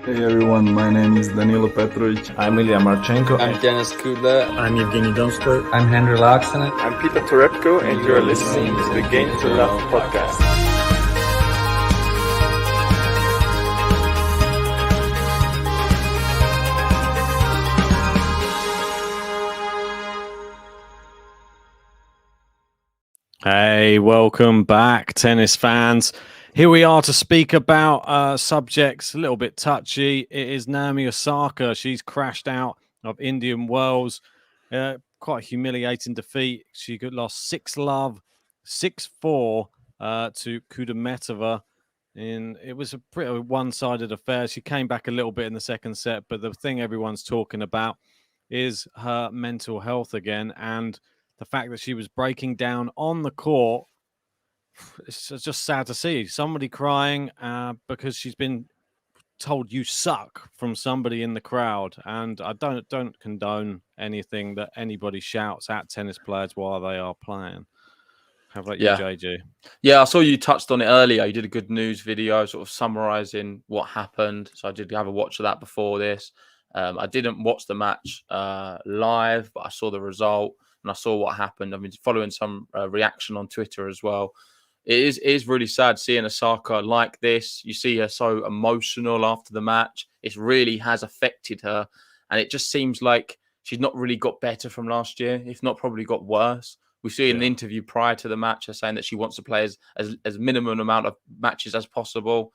Hey everyone, my name is Danilo Petrovic. I'm Ilya Marchenko. I'm Denis Kudla. I'm Evgeny Donskoy. I'm Henry Laaksonen. I'm Peter Torebko, and you're listening to the Game to Love podcast. Hey, welcome back, tennis fans. Here we are to speak about subjects a little bit touchy. It is Naomi Osaka. She's crashed out of Indian Wells. Quite a humiliating defeat. She lost 6-love, 6-4 to Kudemetova. It was a pretty one-sided affair. She came back a little bit in the second set, but the thing everyone's talking about is her mental health again, and the fact that she was breaking down on the court. It's just sad to see somebody crying because she's been told you suck from somebody in the crowd. And I don't condone anything that anybody shouts at tennis players while they are playing. How about you, JG? Yeah, I saw you touched on it earlier. You did a good news video sort of summarizing what happened. So I did have a watch of that before this. I didn't watch the match live, but I saw the result. And I saw what happened. I've been following some reaction on Twitter as well. It is really sad seeing Osaka like this. You see her so emotional after the match. It really has affected her. And it just seems like she's not really got better from last year, if not probably got worse. We see in an interview prior to the match her saying that she wants to play as minimum amount of matches as possible.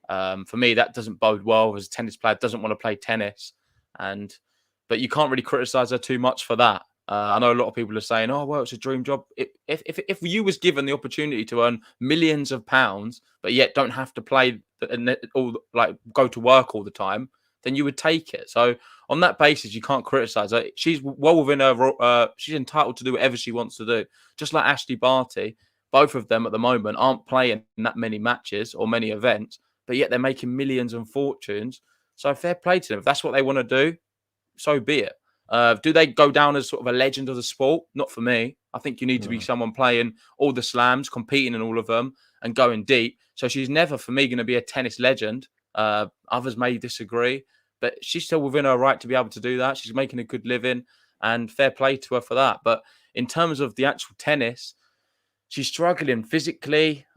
For me, that doesn't bode well as a tennis player, doesn't want to play tennis. But you can't really criticize her too much for that. I know a lot of people are saying, "Oh, well, it's a dream job." If you was given the opportunity to earn millions of pounds, but yet don't have to play like go to work all the time, then you would take it. So on that basis, you can't criticize her. She's well within her. She's entitled to do whatever she wants to do. Just like Ashley Barty, both of them at the moment aren't playing that many matches or many events, but yet they're making millions and fortunes. So fair play to them. If that's what they want to do, so be it. Do they go down as sort of a legend of the sport? Not for me. I think you need to be someone playing all the slams, competing in all of them, and going deep. So she's never, for me, going to be a tennis legend. Others may disagree, but she's still within her right to be able to do that. She's making a good living, and fair play to her for that. But in terms of the actual tennis, she's struggling physically.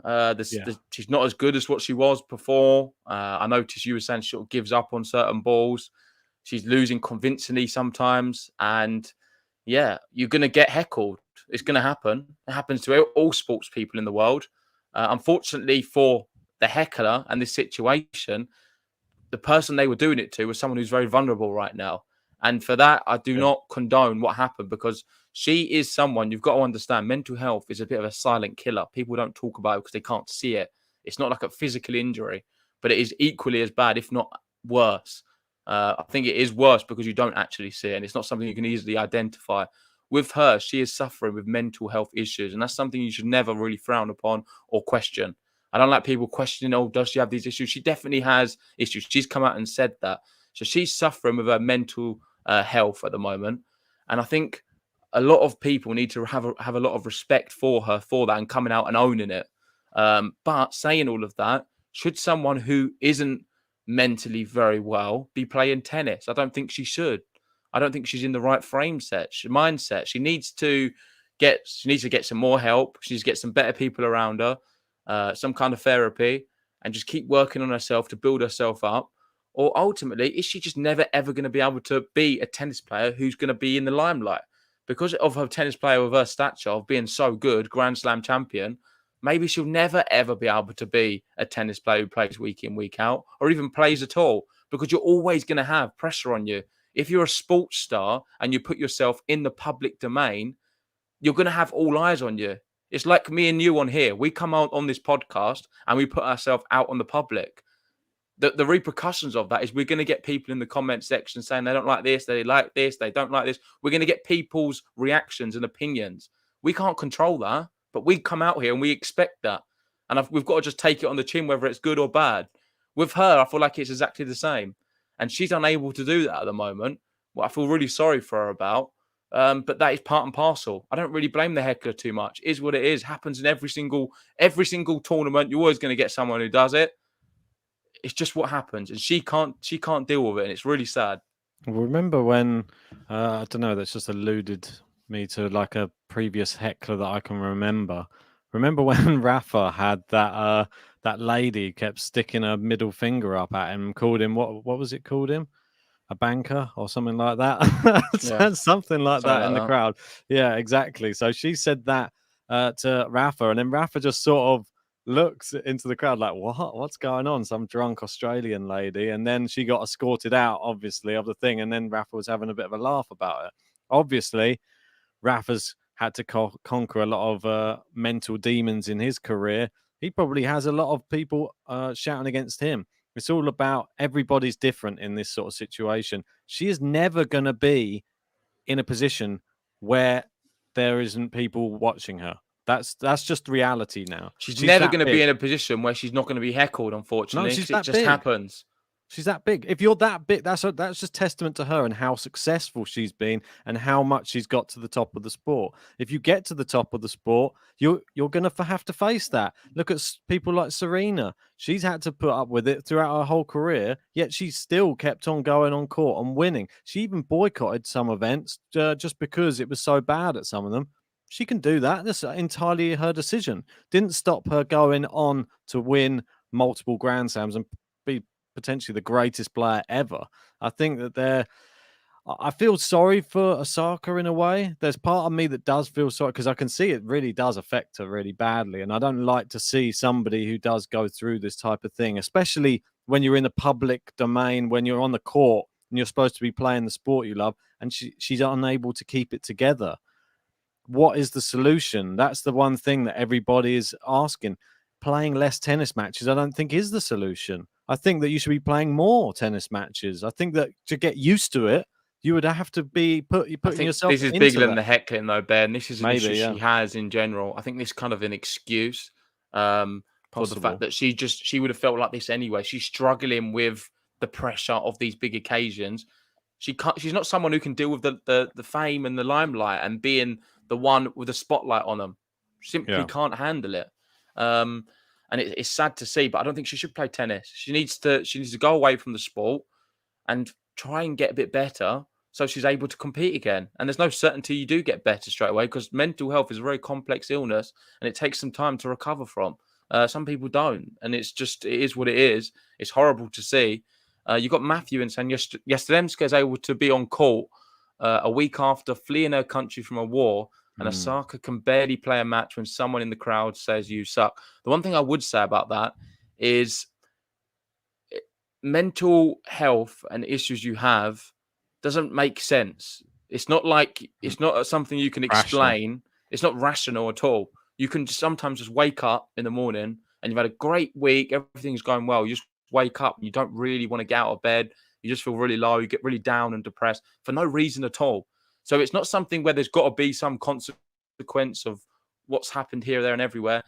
She's not as good as what she was before. I noticed you were saying she sort of gives up on certain balls. She's losing convincingly sometimes. And yeah, you're going to get heckled. It's going to happen. It happens to all sports people in the world. Unfortunately for the heckler and this situation, the person they were doing it to was someone who's very vulnerable right now. And for that, I do not condone what happened, because she is someone, you've got to understand, mental health is a bit of a silent killer. People don't talk about it because they can't see it. It's not like a physical injury, but it is equally as bad, if not worse. I think it is worse because you don't actually see it, and it's not something you can easily identify. With her, she is suffering with mental health issues, and that's something you should never really frown upon or question. I don't like people questioning, oh, does she have these issues? She definitely has issues. She's come out and said that. So she's suffering with her mental health at the moment. And I think a lot of people need to have a lot of respect for her for that and coming out and owning it. But saying all of that, should someone who isn't mentally very well be playing tennis? I don't think she should. I don't think she's in the right mindset. She needs to get some more help. She needs to get some better people around her, some kind of therapy, and just keep working on herself to build herself up. Or ultimately, is she just never ever going to be able to be a tennis player who's going to be in the limelight? Because of her tennis player with her stature of being so good, Grand Slam champion, maybe she'll never, ever be able to be a tennis player who plays week in, week out, or even plays at all, because you're always going to have pressure on you. If you're a sports star and you put yourself in the public domain, you're going to have all eyes on you. It's like me and you on here. We come out on this podcast and we put ourselves out on the public. The repercussions of that is we're going to get people in the comment section saying they don't like this, they like this, they don't like this. We're going to get people's reactions and opinions. We can't control that. But we come out here and we expect that. And we've got to just take it on the chin, whether it's good or bad. With her, I feel like it's exactly the same. And she's unable to do that at the moment. What I feel really sorry for her about. But that is part and parcel. I don't really blame the heckler too much. It is what it is. Happens in every single tournament. You're always going to get someone who does it. it's just what happens, and she can't deal with it, and it's really sad. Remember when I don't know, that's just alluded me to like a previous heckler that I can remember. Remember when Rafa had that lady kept sticking her middle finger up at him, called him what was it called him? A banker or something like that. Yeah. Something like that Something in like the that. crowd. Yeah, exactly. So she said that to Rafa, and then Rafa just sort of looked into the crowd like, what's going on? Some drunk Australian lady. And then she got escorted out, obviously, of the thing. And then Rafa was having a bit of a laugh about it. Obviously, Rafa's had to conquer a lot of mental demons in his career. He probably has a lot of people shouting against him. It's all about everybody's different in this sort of situation. She is never going to be in a position where there isn't people watching her. That's just reality now. She's She's never that going to be big. in a position where she's not going to be heckled, No, unfortunately, she's because it that just big. happens. She's that big. If you're that big, that's just testament to her and how successful she's been and how much she's got to the top of the sport. If you get to the top of the sport, you're going to have to face that. Look at people like Serena. She's had to put up with it throughout her whole career, yet she still kept on going on court and winning. She even boycotted some events just because it was so bad at some of them. She can do that. That's entirely her decision. Didn't stop her going on to win multiple Grand Slams and be potentially the greatest player ever. I think that I feel sorry for Osaka in a way. There's part of me that does feel sorry because I can see it really does affect her really badly. And I don't like to see somebody who does go through this type of thing, especially when you're in the public domain, when you're on the court and you're supposed to be playing the sport you love, and she's unable to keep it together. What is the solution? That's the one thing that everybody is asking. Playing less tennis matches, I don't think is the solution. I think that you should be playing more tennis matches. I think that to get used to it, you would have to be I putting think yourself this is into bigger than that. the heckling, though, Ben. This is an Maybe, issue yeah. she has in general. I think this is kind of an excuse for the fact that she would have felt like this anyway. She's struggling with the pressure of these big occasions. She's not someone who can deal with the fame and the limelight and being the one with the spotlight on them. Simply can't handle it. And it's sad to see, but I don't think she should play tennis. She needs to go away from the sport and try and get a bit better so she's able to compete again. And there's no certainty you do get better straight away because mental health is a very complex illness and it takes some time to recover from. Some people don't, and it is what it is. It's horrible to see. You got Matthew and saying Yastremska is able to be on court a week after fleeing her country from a war, and Osaka can barely play a match when someone in the crowd says you suck. The one thing I would say about that is mental health and issues you have doesn't make sense. It's not something you can explain. Rational. It's not rational at all. You can sometimes just wake up in the morning and you've had a great week. Everything's going well. You just wake up and you don't really want to get out of bed. You just feel really low. You get really down and depressed for no reason at all. So it's not something where there's got to be some consequence of what's happened here, there, and everywhere.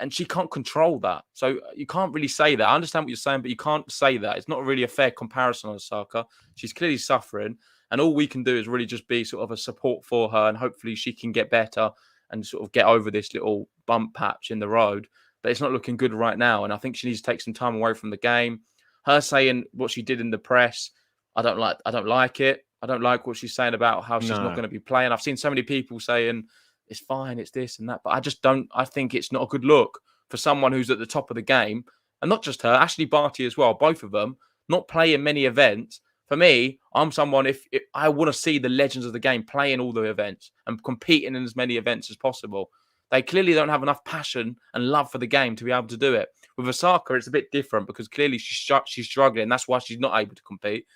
And she can't control that. So you can't really say that. I understand what you're saying, but you can't say that. It's not really a fair comparison on Osaka. She's clearly suffering. And all we can do is really just be sort of a support for her. And hopefully she can get better and sort of get over this little bump patch in the road. But it's not looking good right now. And I think she needs to take some time away from the game. Her saying what she did in the press, I don't like it. I don't like what she's saying about how she's not going to be playing. I've seen so many people saying, it's fine, it's this and that. But I think it's not a good look for someone who's at the top of the game. And not just her, Ashley Barty as well, both of them, not playing many events. For me, I'm someone, if I want to see the legends of the game playing all the events and competing in as many events as possible. They clearly don't have enough passion and love for the game to be able to do it. With Osaka, it's a bit different because clearly she's struggling. That's why she's not able to compete.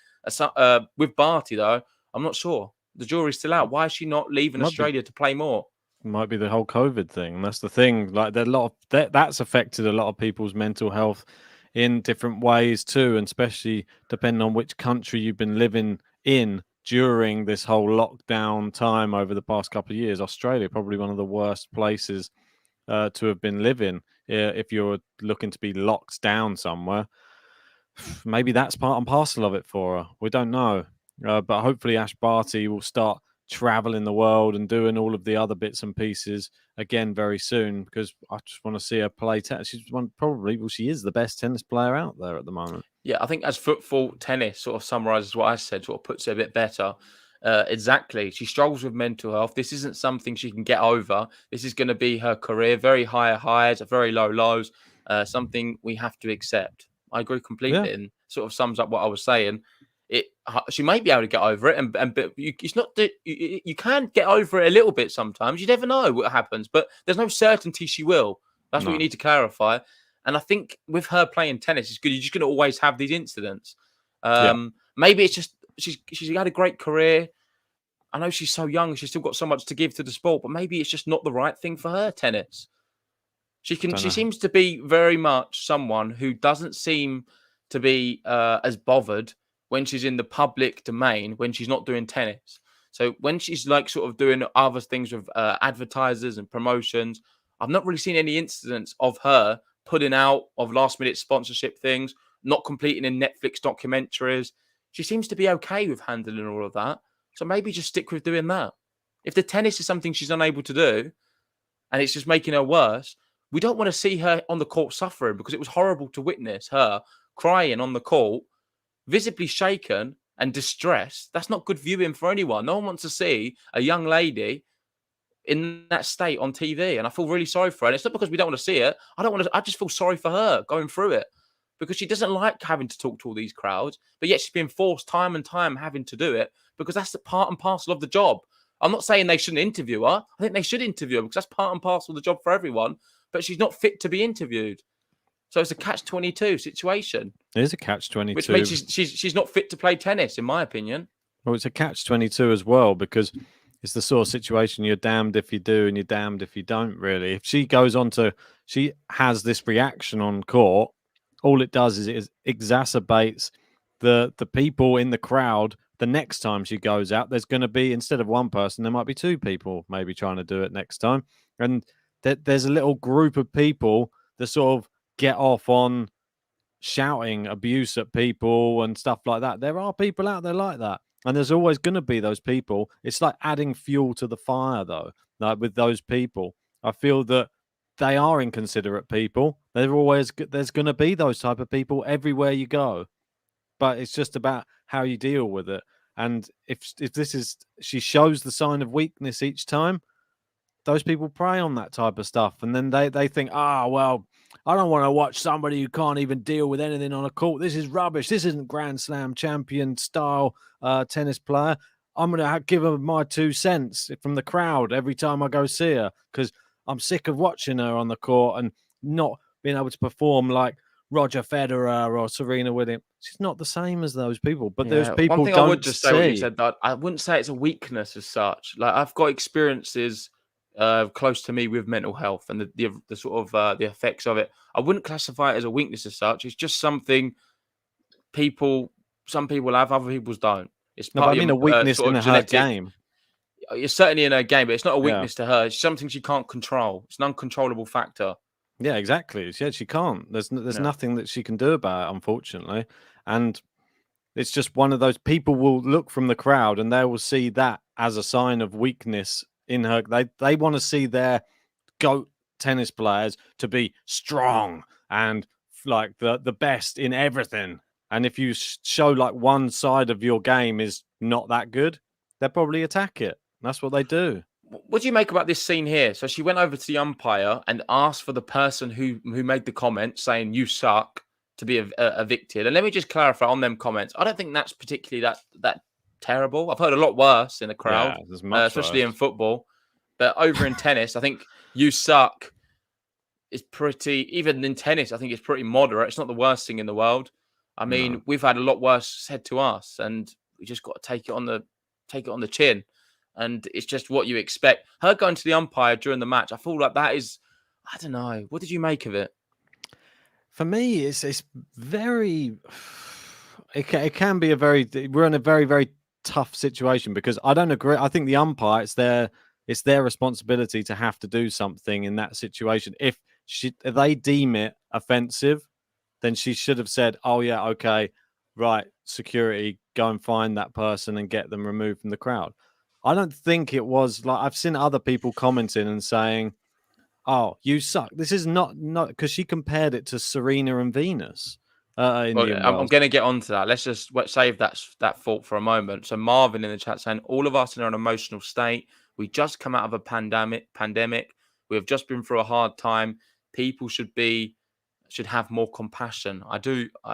With Barty, though, I'm not sure. The jury's still out. Why is she not leaving Australia to play more? Might be the whole COVID thing. That's the thing. Like there are a lot of that's affected a lot of people's mental health in different ways too, and especially depending on which country you've been living in during this whole lockdown time over the past couple of years. Australia, probably one of the worst places to have been living if you're looking to be locked down somewhere. Maybe that's part and parcel of it for her. We don't know. But hopefully Ash Barty will start traveling the world and doing all of the other bits and pieces again very soon, because I just want to see her play tennis. She is the best tennis player out there at the moment. Yeah, I think as football, tennis sort of summarizes what I said, sort of puts it a bit better. Exactly. She struggles with mental health. This isn't something she can get over. This is going to be her career. Very high highs, very low lows. Something we have to accept. I agree completely, and sort of sums up what I was saying. She may be able to get over it, but it's not that you can get over it a little bit sometimes. You never know what happens, but there's no certainty she will. That's what you need to clarify. And I think with her playing tennis, it's good. You're just going to always have these incidents. Maybe it's just she's had a great career. I know she's so young; she's still got so much to give to the sport. But maybe it's just not the right thing for her. Tennis. She seems to be very much someone who doesn't seem to be as bothered when she's in the public domain when she's not doing tennis. So when she's like sort of doing other things with advertisers and promotions, I've not really seen any incidents of her putting out of last minute sponsorship things, not completing in Netflix documentaries. She seems to be okay with handling all of that. So maybe just stick with doing that. If the tennis is something she's unable to do and it's just making her worse, we don't want to see her on the court suffering, because it was horrible to witness her crying on the court, visibly shaken and distressed. That's not good viewing for anyone. No one wants to see a young lady in that state on TV, and I feel really sorry for her. And it's not because we don't want to see it. I just feel sorry for her going through it, because she doesn't like having to talk to all these crowds, but yet she's been forced time and time having to do it, because that's the part and parcel of the job. I'm not saying they shouldn't interview her. I think they should interview her, because that's part and parcel of the job for everyone, but she's not fit to be interviewed. So it's a catch-22 situation. It is a catch-22. Which means she's not fit to play tennis, in my opinion. Well, it's a catch-22 as well, because it's the sort of situation you're damned if you do and you're damned if you don't, really. If she goes on to... She has this reaction on court, all it does is it exacerbates the people in the crowd. The next time she goes out, there's going to be, instead of one person, there might be two people maybe trying to do it next time. And there's a little group of people that sort of get off on shouting abuse at people and stuff like that. There are people out there like that, and there's always going to be those people. It's like adding fuel to the fire, though. Like with those people, I feel that they are inconsiderate people. There's going to be those type of people everywhere you go, but it's just about how you deal with it. And if she shows the sign of weakness each time, those people prey on that type of stuff, and then they think, well, I don't want to watch somebody who can't even deal with anything on a court. This is rubbish. This isn't Grand Slam champion style tennis player. I'm going to give her my 2 cents from the crowd every time I go see her, because I'm sick of watching her on the court and not being able to perform like Roger Federer or Serena Williams. She's not the same as those people, but those people. One thing I would just say, what you said, that I wouldn't say it's a weakness as such. Like, I've got experiences close to me with mental health and the sort of the effects of it. I wouldn't classify it as a weakness as such. It's just something some people have, other people don't. It's a weakness in her game. It's certainly in her game, but it's not a weakness to her. It's something she can't control. It's an uncontrollable factor. Yeah, exactly. Yeah, she can't. There's nothing that she can do about it, unfortunately. And it's just one of those, people will look from the crowd and they will see that as a sign of weakness in her. They want to see their GOAT tennis players to be strong and like the best in everything. And if you show like one side of your game is not that good, they'll probably attack it. That's what they do. What do you make about this scene here? So she went over to the umpire and asked for the person who made the comment saying "you suck" to be evicted. And let me just clarify on them comments. I don't think that's particularly that terrible. I've heard a lot worse in the crowd, especially in football. But over in tennis, I think "you suck" is pretty. Even in tennis, I think it's pretty moderate. It's not the worst thing in the world. I mean, we've had a lot worse said to us, and we just got to take it on the chin. And it's just what you expect. Her going to the umpire during the match, I feel like that is, I don't know. What did you make of it? For me, it's very. It can be we're in a very, very tough situation, because I don't agree. I think the umpire, it's their responsibility to have to do something in that situation. If they deem it offensive, then she should have said, "Oh yeah, okay, right, security, go and find that person and get them removed from the crowd." I don't think it was like I've seen other people commenting and saying, "Oh, you suck." This is not because she compared it to Serena and Venus. Indian I'm Wells. going to get onto that. Let's just save that thought for a moment. So Marvin in the chat saying, all of us in an emotional state. We just come out of a pandemic. We have just been through a hard time. People should have more compassion. I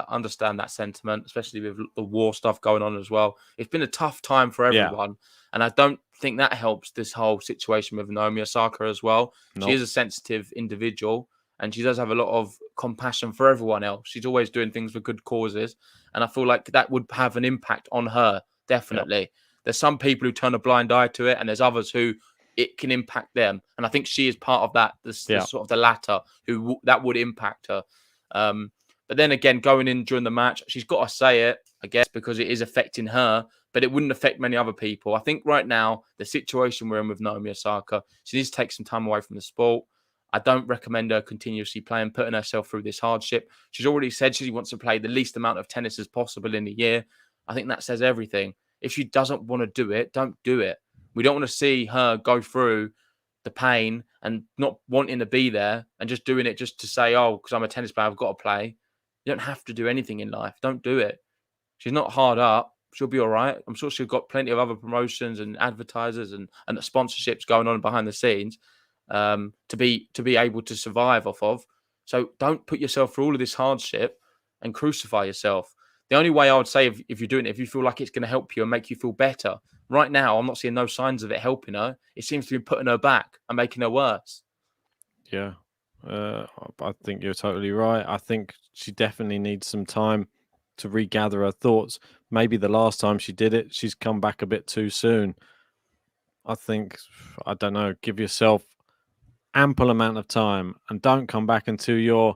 understand that sentiment, especially with the war stuff going on as well. It's been a tough time for everyone. And I don't think that helps this whole situation with Naomi Osaka as well. Nope. She is a sensitive individual. And she does have a lot of compassion for everyone else. She's always doing things for good causes. And I feel like that would have an impact on her, definitely. Yep. There's some people who turn a blind eye to it, and there's others who it can impact them. And I think she is part of that, the sort of the latter, that would impact her. But then again, going in during the match, she's got to say it, I guess, because it is affecting her, but it wouldn't affect many other people. I think right now, the situation we're in with Naomi Osaka, she needs to take some time away from the sport. I don't recommend her continuously playing, putting herself through this hardship. She's already said she wants to play the least amount of tennis as possible in a year. I think that says everything. If she doesn't want to do it, don't do it. We don't want to see her go through the pain and not wanting to be there and just doing it just to say, oh, because I'm a tennis player, I've got to play. You don't have to do anything in life. Don't do it. She's not hard up. She'll be all right. I'm sure she's got plenty of other promotions and advertisers and sponsorships going on behind the scenes. To be able to survive off of. So don't put yourself through all of this hardship and crucify yourself. The only way I would say if you're doing it, if you feel like it's going to help you and make you feel better. Right now, I'm not seeing no signs of it helping her. It seems to be putting her back and making her worse. Yeah, I think you're totally right. I think she definitely needs some time to regather her thoughts. Maybe the last time she did it, she's come back a bit too soon. I think, I don't know, give yourself ample amount of time and don't come back until you're,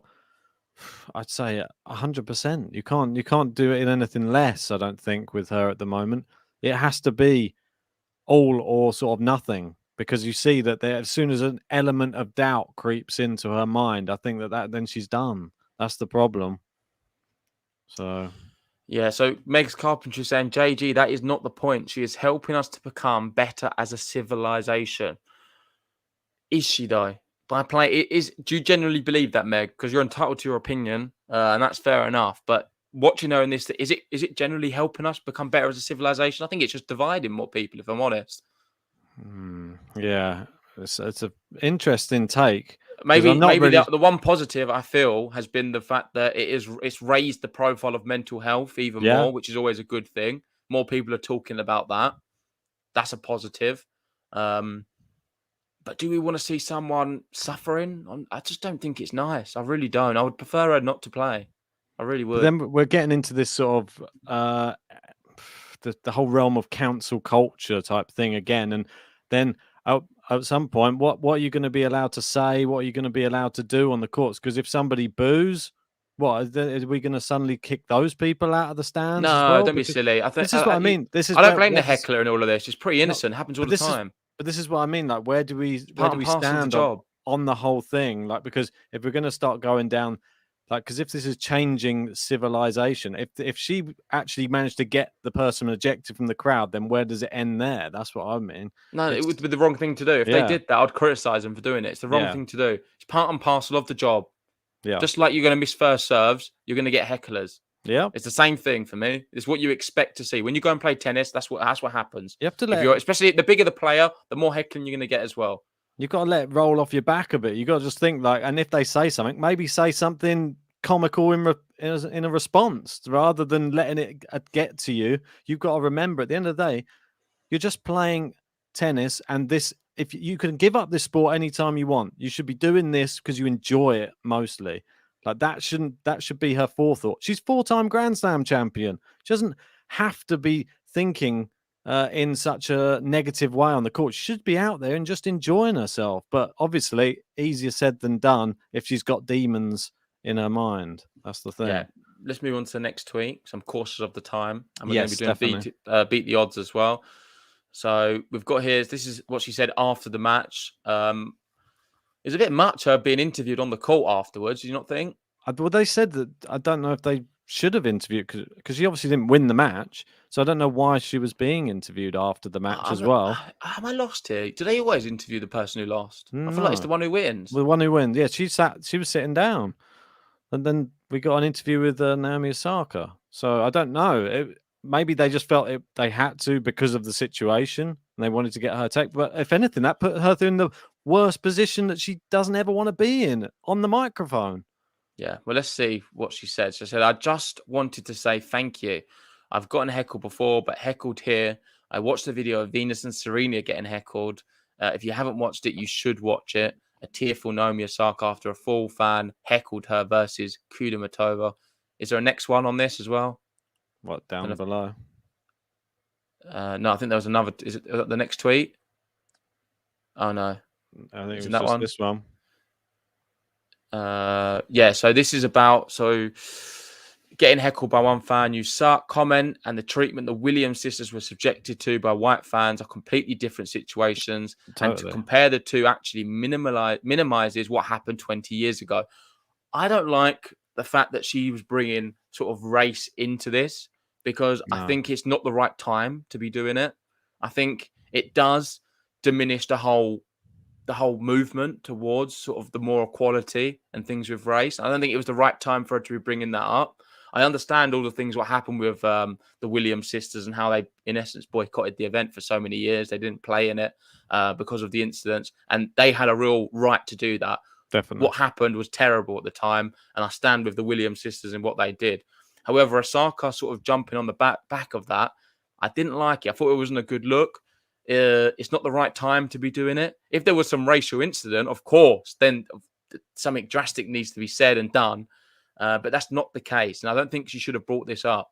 I'd say, 100%. You can't do it in anything less, I don't think, with her at the moment. It has to be all or sort of nothing, because you see that as soon as an element of doubt creeps into her mind, I think that then she's done. That's the problem. So... Yeah, so Megs Carpenter saying, JG, that is not the point. She is helping us to become better as a civilization. Is she, though? By playing, do you generally believe that, Meg? Because you're entitled to your opinion, and that's fair enough. But watching her in this, is it generally helping us become better as a civilization? I think it's just dividing more people, if I'm honest. Yeah, it's an interesting take. Maybe the one positive I feel has been the fact that it's raised the profile of mental health even more, which is always a good thing. More people are talking about that. That's a positive. But do we want to see someone suffering? I just don't think it's nice. I really don't. I would prefer her not to play. I really would. But then we're getting into this sort of the whole realm of council culture type thing again, and then at some point, what are you going to be allowed to say? What are you going to be allowed to do on the courts? Because if somebody boos, are we going to suddenly kick those people out of the stands? No, as well? Don't be silly. I think this is what I mean. I don't blame the heckler and all of this. It's pretty innocent. It happens all the time. But this is what I mean. Like, where do we stand on the whole thing? Like, because if we're going to start going down, like, because if this is changing civilization, if she actually managed to get the person ejected from the crowd, then where does it end there? That's what I mean. No, it would be the wrong thing to do. If they did that, I'd criticize them for doing it. It's the wrong thing to do. It's part and parcel of the job. Yeah. Just like you're going to miss first serves, you're going to get hecklers. Yeah. It's the same thing for me. It's what you expect to see. When you go and play tennis, that's what happens. You have to especially the bigger the player, the more heckling you're going to get as well. You've got to let it roll off your back a bit. You've got to just think and if they say something, maybe say something comical in a response rather than letting it get to you. You've got to remember at the end of the day, you're just playing tennis, and if you can give up this sport anytime you want, you should be doing this because you enjoy it mostly. Like that should be her forethought. She's 4-time Grand Slam champion. She doesn't have to be thinking in such a negative way on the court. She should be out there and just enjoying herself. But obviously, easier said than done if she's got demons in her mind. That's the thing. Yeah. Let's move on to the next tweet. So I'm cautious of the time, and we're going to be doing beat the odds as well. So we've got here. This is what she said after the match. It's a bit much her being interviewed on the court afterwards. Do you not think? Well, they said that. I don't know if they should have interviewed because she obviously didn't win the match. So I don't know why she was being interviewed after the match as well. Am I lost here? Do they always interview the person who lost? I feel like it's No. the one who wins. The one who wins. Yeah, she was sitting down. And then we got an interview with Naomi Osaka. So I don't know. Maybe they just felt they had to because of the situation and they wanted to get her take. But if anything, that put her in the worst position that she doesn't ever want to be in on the microphone. Yeah, well, let's see what she said. She said, I just wanted to say thank you. I've gotten heckled before, but heckled here. I watched the video of Venus and Serena getting heckled. If you haven't watched it, you should watch it. A tearful Naomi Osaka after a full fan heckled her versus Kudemetova. Is there a next one on this as well? What, down below? No, I think there was another. Is it the next tweet? Oh, no. I think Isn't it was that just one? this one. Yeah, so this is about getting heckled by one fan, you suck. Comment and the treatment the Williams sisters were subjected to by white fans are completely different situations. Totally. And to compare the two actually minimizes what happened 20 years ago. I don't like the fact that she was bringing sort of race into this because I think it's not the right time to be doing it. I think it does diminish the whole movement towards sort of the more equality and things with race. I don't think it was the right time for her to be bringing that up. I understand all the things what happened with the Williams sisters and how they, in essence, boycotted the event for so many years. They didn't play in it because of the incidents, and they had a real right to do that. Definitely. What happened was terrible at the time, and I stand with the Williams sisters in what they did. However, Osaka sort of jumping on the back of that, I didn't like it. I thought it wasn't a good look. It's not the right time to be doing it. If there was some racial incident, of course, then something drastic needs to be said and done. But that's not the case. And I don't think she should have brought this up.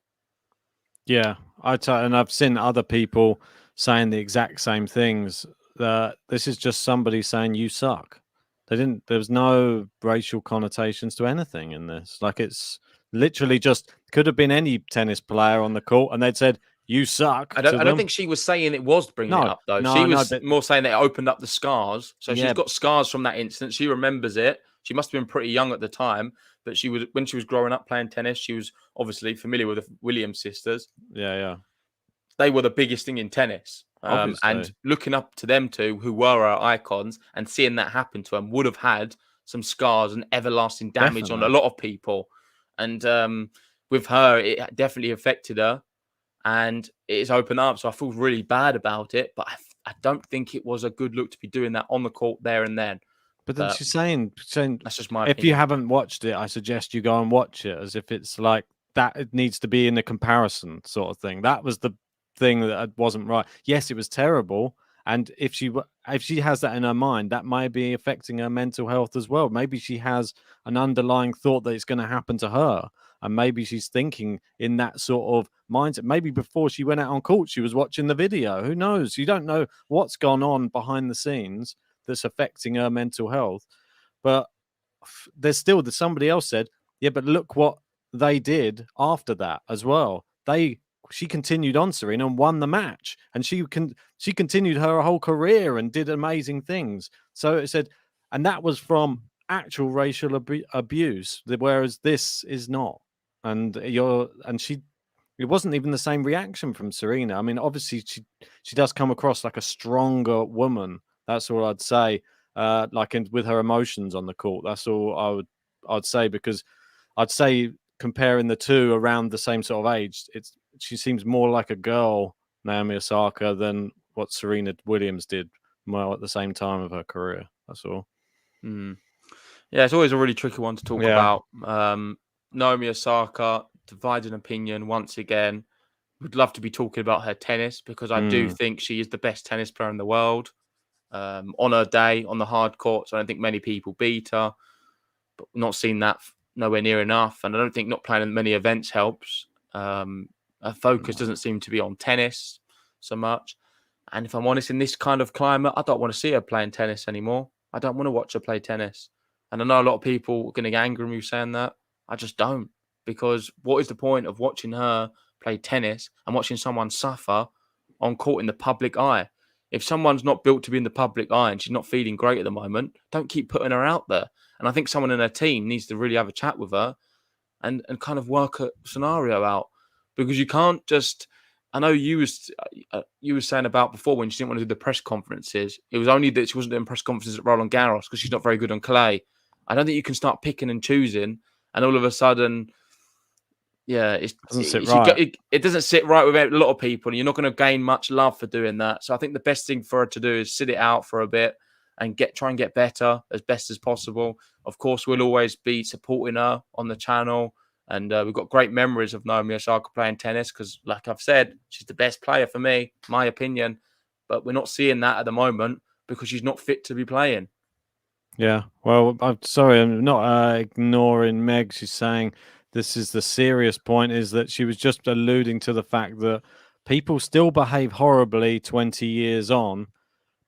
Yeah, and I've seen other people saying the exact same things. This is just somebody saying you suck. There's no racial connotations to anything in this. Like, it's literally just could have been any tennis player on the court and they'd said, you suck. I don't think she was saying it was bringing it up, though. She was more saying that it opened up the scars. So she's got scars from that incident. She remembers it. She must have been pretty young at the time. But when she was growing up playing tennis, she was obviously familiar with the Williams sisters. Yeah. They were the biggest thing in tennis. And looking up to them two, who were our icons, and seeing that happen to them would have had some scars and everlasting damage on a lot of people. And with her, it definitely affected her. And it's opened up. So I feel really bad about it. But I don't think it was a good look to be doing that on the court there and then. But then she's saying that's just my opinion. If you opinion. haven't watched it, I suggest you go and watch it, as if it's like that. It needs to be in a comparison sort of thing. That was the thing that wasn't right. Yes, it was terrible. And if she has that in her mind, that might be affecting her mental health as well. Maybe she has an underlying thought that it's going to happen to her. And maybe she's thinking in that sort of mindset. Maybe before she went out on court, she was watching the video. Who knows? You don't know what's gone on behind the scenes that's affecting her mental health. But there's somebody else said, yeah, but look what they did after that as well. She continued on, Serena, and won the match. And she continued her whole career and did amazing things. So it said, and that was from actual racial abuse, whereas this is not. And it wasn't even the same reaction from Serena. I mean, obviously she does come across like a stronger woman. That's all I'd say. With her emotions on the court. That's all I'd say, because I'd say comparing the two around the same sort of age, she seems more like a girl, Naomi Osaka, than what Serena Williams did at the same time of her career. That's all. Yeah, it's always a really tricky one to talk about. Naomi Osaka, divided opinion once again. Would love to be talking about her tennis, because I do think she is the best tennis player in the world. On her day, on the hard courts, I don't think many people beat her. But not seen that nowhere near enough. And I don't think not playing in many events helps. Her focus doesn't seem to be on tennis so much. And if I'm honest, in this kind of climate, I don't want to see her playing tennis anymore. I don't want to watch her play tennis. And I know a lot of people are going to get angry with me saying that. I just don't. Because what is the point of watching her play tennis and watching someone suffer on court in the public eye? If someone's not built to be in the public eye and she's not feeling great at the moment, don't keep putting her out there. And I think someone in her team needs to really have a chat with her and kind of work a scenario out, because you can't just. I know you were saying about before when she didn't want to do the press conferences. It was only that she wasn't doing press conferences at Roland Garros because she's not very good on clay. I don't think you can start picking and choosing, and all of a sudden, yeah, it doesn't sit right with a lot of people, and you're not going to gain much love for doing that. So I think the best thing for her to do is sit it out for a bit and try and get better as best as possible. Of course, we'll always be supporting her on the channel. And we've got great memories of Naomi Osaka playing tennis because, like I've said, she's the best player for me, my opinion. But we're not seeing that at the moment because she's not fit to be playing. Yeah, well, I'm sorry, I'm not ignoring Meg. She's saying this is the serious point, is that she was just alluding to the fact that people still behave horribly 20 years on.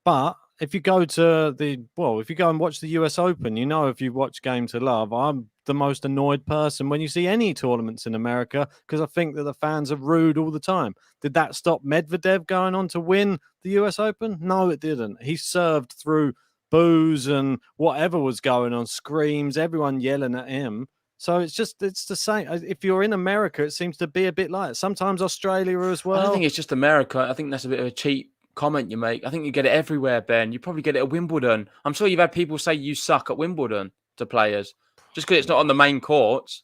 But if you go to if you go and watch the US Open, if you watch Game to Love, I'm the most annoyed person when you see any tournaments in America because I think that the fans are rude all the time. Did that stop Medvedev going on to win the US Open? No, it didn't. He served through boos and whatever was going on, screams, everyone yelling at him. So it's the same. If you're in America, it seems to be a bit like it. Sometimes Australia as well. I don't think it's just America. I think that's a bit of a cheap comment you make. I think you get it everywhere, Ben. You probably get it at Wimbledon. I'm sure you've had people say you suck at Wimbledon to players just because it's not on the main courts.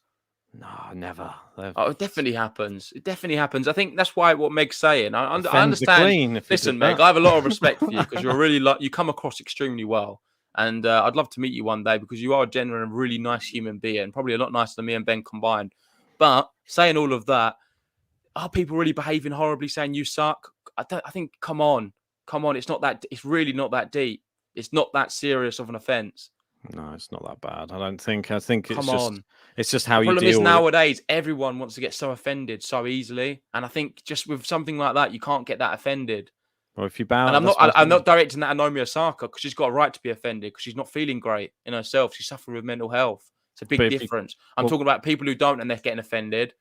No, never. Oh, it definitely happens. It definitely happens. I think that's why what Meg's saying. I understand. Listen, Meg, I have a lot of respect for you because you're really you come across extremely well. And I'd love to meet you one day because you are a genuine, really nice human being, probably a lot nicer than me and Ben combined. But saying all of that, are people really behaving horribly, saying you suck? I think, come on. It's not that. It's really not that deep. It's not that serious of an offence. No, it's not that bad. I don't think. I think it's it's just how you deal with it. The problem is nowadays, everyone wants to get so offended so easily, and I think just with something like that, you can't get that offended. Well, if you bow, and I'm not directing that at Naomi Osaka because she's got a right to be offended because she's not feeling great in herself. She's suffering with mental health. It's a big difference. I'm talking about people who don't and they're getting offended.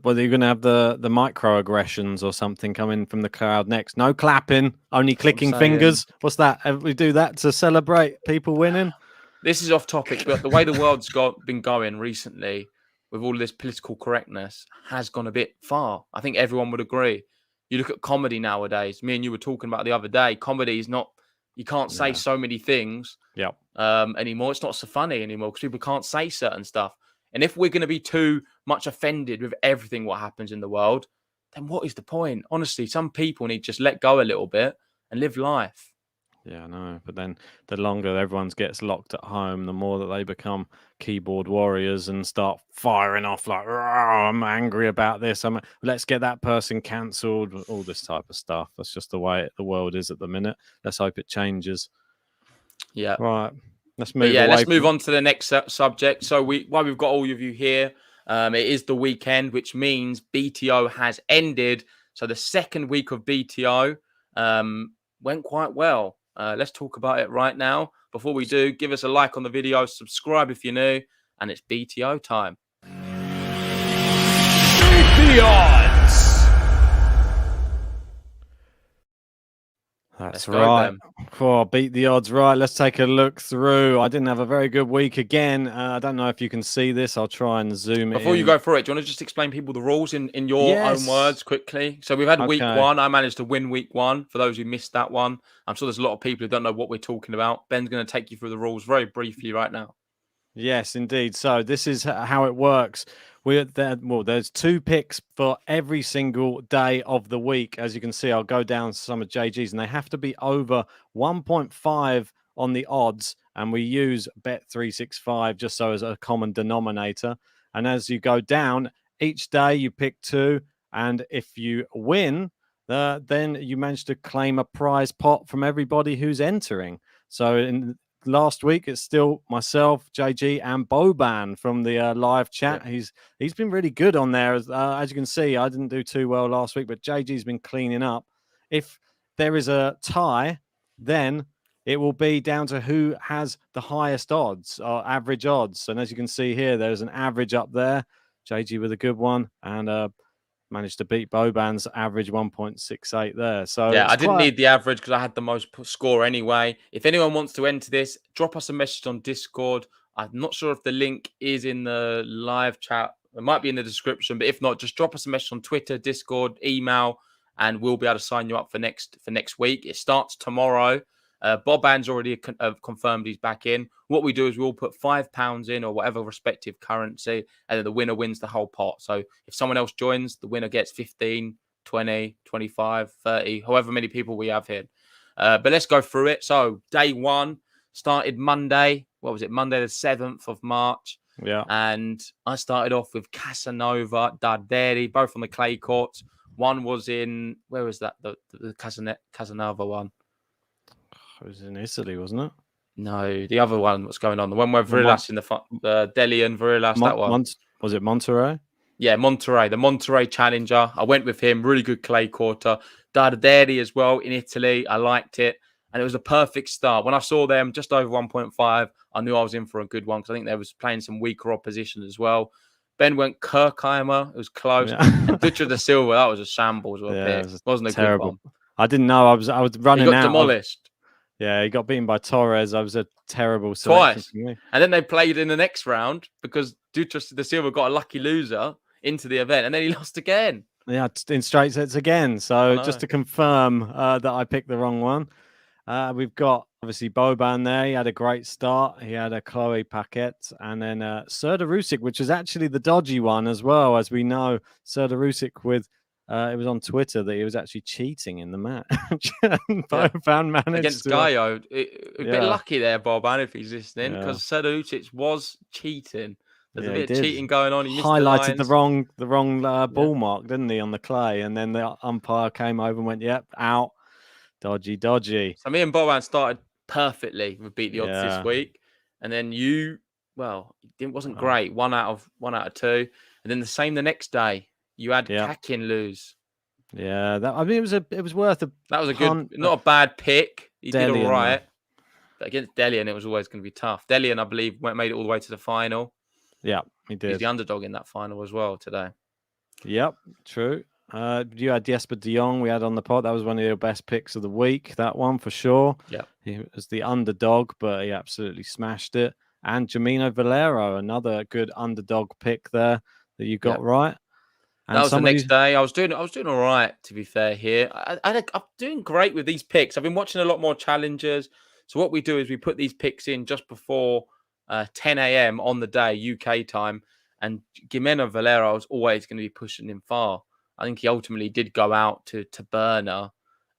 Whether you're going to have the microaggressions or something coming from the crowd next? No clapping, only clicking fingers. What's that? We do that to celebrate people winning. This is off topic, but the way the world's been going recently with all this political correctness has gone a bit far. I think everyone would agree. You look at comedy nowadays. Me and you were talking about the other day. Comedy is not. You can't say so many things. Anymore. It's not so funny anymore because people can't say certain stuff. And if we're going to be too much offended with everything what happens in the world, then what is the point? Honestly, some people need to just let go a little bit and live life. Yeah, I know. But then the longer everyone gets locked at home, the more that they become keyboard warriors and start firing off like, I'm angry about this. Let's get that person cancelled, all this type of stuff. That's just the way the world is at the minute. Let's hope it changes. Yeah. Right. Let's move. Let's move on to the next subject. So while we've got all of you here, it is the weekend, which means BTO has ended. So the second week of BTO went quite well. Let's talk about it right now. Before we do, give us a like on the video, subscribe if you're new, and it's BTO time. Beat the odds. That's right. Beat the odds. Right. Let's take a look through. I didn't have a very good week again. I don't know if you can see this. I'll try and zoom it. Before you go through it, do you want to just explain people the rules in your own words quickly? So we've had week one. I managed to win week one. For those who missed that one, I'm sure there's a lot of people who don't know what we're talking about. Ben's going to take you through the rules very briefly right now. Yes, indeed. So this is how it works. There's 2 picks for every single day of the week. As you can see, I'll go down some of JG's, and they have to be over 1.5 on the odds. And we use Bet365 just so as a common denominator. And as you go down, each day you pick 2. And if you win, then you manage to claim a prize pot from everybody who's entering. So in last week, it's still myself, JG, and Boban from the live chat. Yeah. He's been really good on there. As you can see, I didn't do too well last week, but JG's been cleaning up. If there is a tie, then it will be down to who has the highest odds or average odds. And as you can see here, there's an average up there. JG with a good one, and managed to beat Boban's average 1.68 there. So yeah, I didn't need the average because I had the most score anyway. If anyone wants to enter this, drop us a message on Discord. I'm not sure if the link is in the live chat. It might be in the description, but if not, just drop us a message on Twitter, Discord, email, and we'll be able to sign you up for next week. It starts tomorrow. Bob Ann's already confirmed he's back in. What we do is we'll put £5 in or whatever respective currency, and then the winner wins the whole pot. So if someone else joins, the winner gets 15, 20, 25, 30, however many people we have here. But let's go through it. So day one started Monday. What was it? Monday the 7th of March. Yeah. And I started off with Casanova, Darderi, both on the clay courts. One was in, where was that? The Casanova one. It was in Italy, wasn't it? No, the other one. What's going on? The one where Virillas in the Delian Virillas. That one. Was it Monterrey? Yeah, Monterrey. The Monterrey Challenger. I went with him. Really good clay quarter. Darderi as well in Italy. I liked it. And it was a perfect start. When I saw them just over 1.5, I knew I was in for a good one because I think they was playing some weaker opposition as well. Ben went Kirkheimer. It was close. Yeah. And Dutra da Silva, that was a shambles of a pick. Wasn't a terrible. good one. I didn't know. I was running He got out. demolished. Yeah, he got beaten by Torres. I was a terrible selection Twice. for me. And then they played in the next round because Dutra da Silva got a lucky loser into the event. And then he lost again. Yeah, in straight sets again. So just to confirm that I picked the wrong one. We've got obviously Boban there. He had a great start. He had a Chloe Paquette and then Serda Rusic, which was actually the dodgy one as well. As we know, Serda Rusic with it was on Twitter that he was actually cheating in the match. Boban managed against Gaio. A bit lucky there, Boban, if he's listening, because Serda Rusic was cheating. There's a bit of cheating going on. He highlighted the wrong ball mark, didn't he, on the clay? And then the umpire came over and went, "Yep, out." Dodgy. So me and Boban started perfectly with beat the odds this week, and then it wasn't great. One out of two, and then the next day you had Kakin lose. Yeah, it was worth a. That was a good, not a bad pick. He did all right, but against Delian, it was always going to be tough. Delian, I believe, made it all the way to the final. Yeah, he did. He's the underdog in that final as well today. Yep, true. You had Jesper de Jong we had on the pod. That was one of your best picks of the week, that one for sure. Yeah. He was the underdog, but he absolutely smashed it. And Jamino Valero, another good underdog pick there that you got right. And that was the next day. I was doing all right, to be fair here. I'm doing great with these picks. I've been watching a lot more challenges. So what we do is we put these picks in just before 10 a.m. on the day, UK time. And Jimeno Valero is always going to be pushing him far. I think he ultimately did go out to Berner,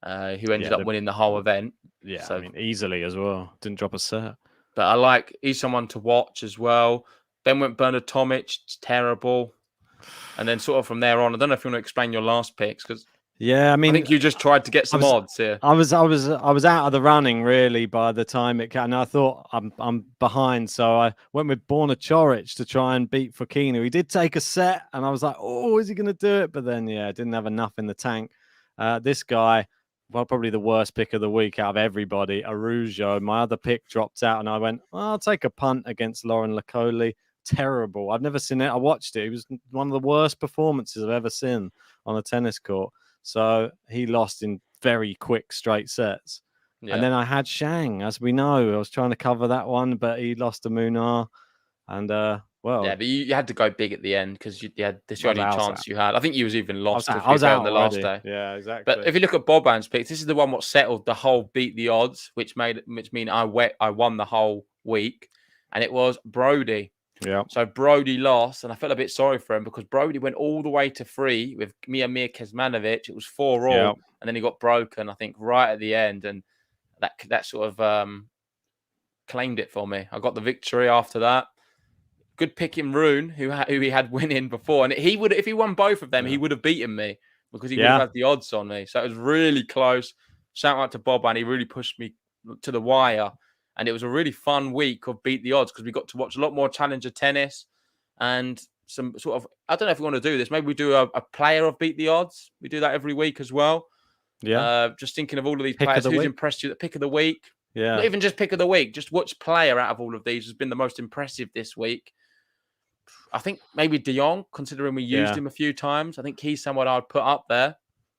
who ended up winning the whole event. Yeah, so, easily as well. Didn't drop a set. But he's someone to watch as well. Then went Bernard Tomic, terrible. And then sort of from there on, I don't know if you want to explain your last picks because I think you just tried to get some odds here. I was out of the running really by the time it came, and I thought I'm behind, so I went with Borna Coric to try and beat Fokina. He did take a set, and I was like, "Oh, is he going to do it?" But then, didn't have enough in the tank. This guy, probably the worst pick of the week out of everybody, Arujo. My other pick dropped out, and I went, I'll take a punt against Lauren Lecoli. Terrible. I've never seen it. I watched it. It was one of the worst performances I've ever seen on a tennis court. So he lost in very quick straight sets. Yeah. And then I had Shang, as we know. I was trying to cover that one, but he lost to Munar. And, but you had to go big at the end because this was the only chance you had. I think you was even lost I was out on the already. last day. Yeah, exactly. But if you look at Boban's picks, this is the one what settled the whole beat the odds, which mean I won the whole week. And it was Brody. Yeah. So Brody lost, and I felt a bit sorry for him because Brody went all the way to 3 with Miomir Kecmanovic. It was 4-all, and then he got broken, I think, right at the end, and that sort of claimed it for me. I got the victory after that. Good pick in Rune, who he had winning before, and he would, if he won both of them, he would have beaten me because he would have had the odds on me. So it was really close. Shout out to Boban, he really pushed me to the wire. And it was a really fun week of Beat the Odds because we got to watch a lot more Challenger tennis and some sort of, I don't know if we want to do this. Maybe we do a player of Beat the Odds. We do that every week as well. Yeah. Just thinking of all of these players. Who's impressed you? The pick of the week. Yeah. Not even just pick of the week. Just which player out of all of these has been the most impressive this week. I think maybe De Jong, considering we used him a few times. I think he's someone I'd put up there.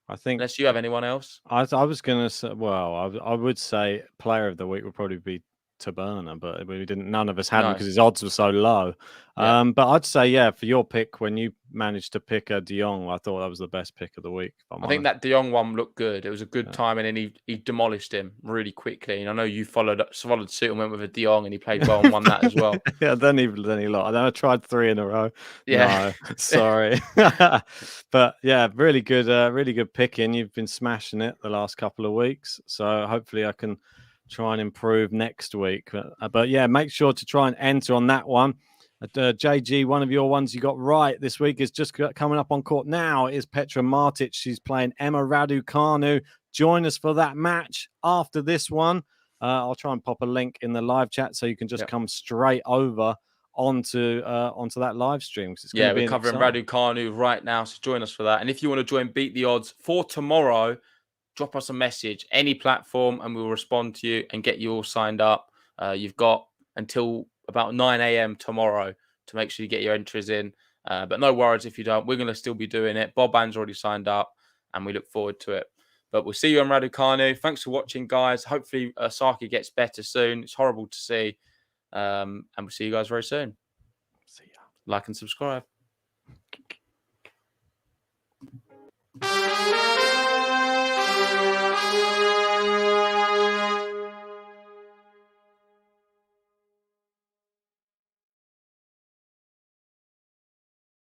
I think, unless you have anyone else. I was going to say, I would say player of the week would probably be Taberna, but we didn't. None of us had him No. because his odds were so low. Yeah. But I'd say, yeah, for your pick, when you managed to pick a De Jong, I thought that was the best pick of the week. I think that De Jong one looked good. It was a good time, and then he demolished him really quickly. And I know you followed suit and went with a De Jong, and he played well and won that as well. Yeah, then he lost. I tried 3 in a row. Yeah. No, sorry. But yeah, really good picking. You've been smashing it the last couple of weeks. So hopefully I can try and improve next week. But yeah, make sure to try and enter on that one. JG, one of your ones you got right this week is just coming up on court now is Petra Martic. She's playing Emma Raducanu. Join us for that match after this one. I'll try and pop a link in the live chat so you can just come straight over onto that live stream. Yeah, we're covering Raducanu right now, so join us for that. And if you want to join Beat the Odds for tomorrow, drop us a message, any platform, and we'll respond to you and get you all signed up. You've got until about 9 a.m. tomorrow to make sure you get your entries in. But no worries if you don't. We're going to still be doing it. Bob Ann's already signed up, and we look forward to it. But we'll see you on Raducanu. Thanks for watching, guys. Hopefully, Osaka gets better soon. It's horrible to see. And we'll see you guys very soon. See ya. Like and subscribe.